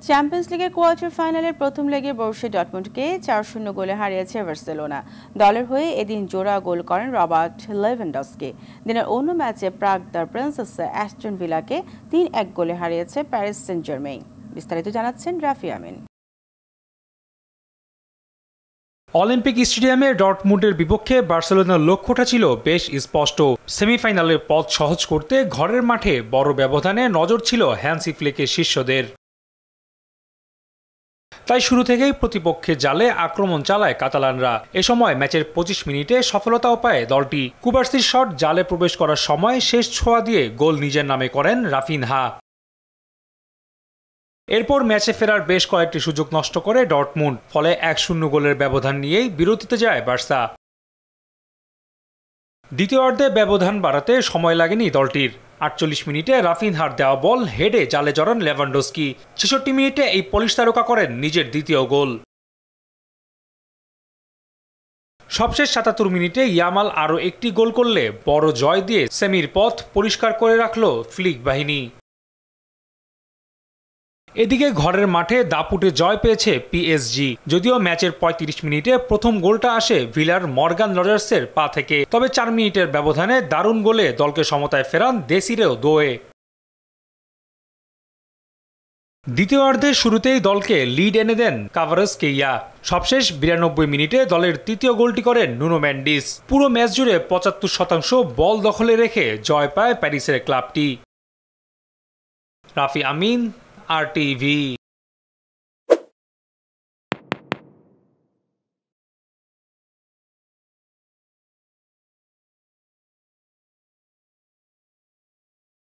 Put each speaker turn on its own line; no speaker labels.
Champions লিগের quarter ফাইনালের প্রথম লেগে বরুসিয়া ডর্টমুন্ডকে 4-0 গোলে হারিয়েছে বার্সেলোনা। দলের হয়ে এদিন জোড়া গোল করেন রবার্ট লেভানডস্কি। দিনের অন্য ম্যাচে প্রাগ দ্য প্রিন্সেস অ্যাস্টন ভিলাকে 3-1 গোলে হারিয়েছে প্যারিস সেন্ট জার্মেইন। বিস্তারিত জানাচ্ছেন রাফি আমিন।
অলিম্পিক স্টেডিয়ামে ডর্টমুন্ডের বিপক্ষে বার্সেলোনার লক্ষ্যটা ছিল বেশ স্পষ্ট। সেমিফাইনালের পথ সহজ করতে ঘরের মাঠে বড় ব্যবধানে নজর ছিল হ্যান্সি ফ্লিকের শিষ্যদের। তাই শুরু থেকেই প্রতিপক্ষের জালে আক্রমণ চালায় কাতালানরা। এ সময় ম্যাচের 25 মিনিটে সফলতাও পায় দলটি। কুবার্সির শট জালে প্রবেশ করার সময় শেষ ছোঁয়া দিয়ে গোল নিজের নামে করেন রাফিনহা। এরপর ম্যাচে ফেরার বেশ কয়েকটি সুযোগ নষ্ট করে ডর্টমুন্ড, ফলে 1-0 গোলের ব্যবধান নিয়েই বিরতিতে যায় বার্সা। দ্বিতীয়ার্ধে ব্যবধান বাড়াতে সময় লাগেনি দলটির। 48 মিনিটে রাফিনহার দেওয়া বল হেডে জালে জড়ান লেভানডস্কি। 66 মিনিটে এই পলিশ তারকা করেন নিজের দ্বিতীয় গোল। সবশেষ 77 মিনিটে ইয়ামাল আরও একটি গোল করলে বড় জয় দিয়ে সেমির পথ পরিষ্কার করে রাখল ফ্লিক বাহিনী। এদিকে ঘরের মাঠে দাপুটে জয় পেয়েছে পিএসজি। যদিও ম্যাচের 35 মিনিটে প্রথম গোলটা আসে ভিলার মর্গান রজার্সের পা থেকে, তবে 4 মিনিটের ব্যবধানে দারুণ গোলে দলকে সমতায় ফেরান দেসিরে দোয়ে। দ্বিতীয়ার্ধে শুরুতেই দলকে লিড এনে দেন কাভারেজকেইয়া। সবশেষ 92 মিনিটে দলের তৃতীয় গোলটি করেন নুনো মেন্ডিস। পুরো ম্যাচ জুড়ে 75% বল দখলে রেখে জয় পায় প্যারিসের ক্লাবটি। রাফি আমিন, RTV।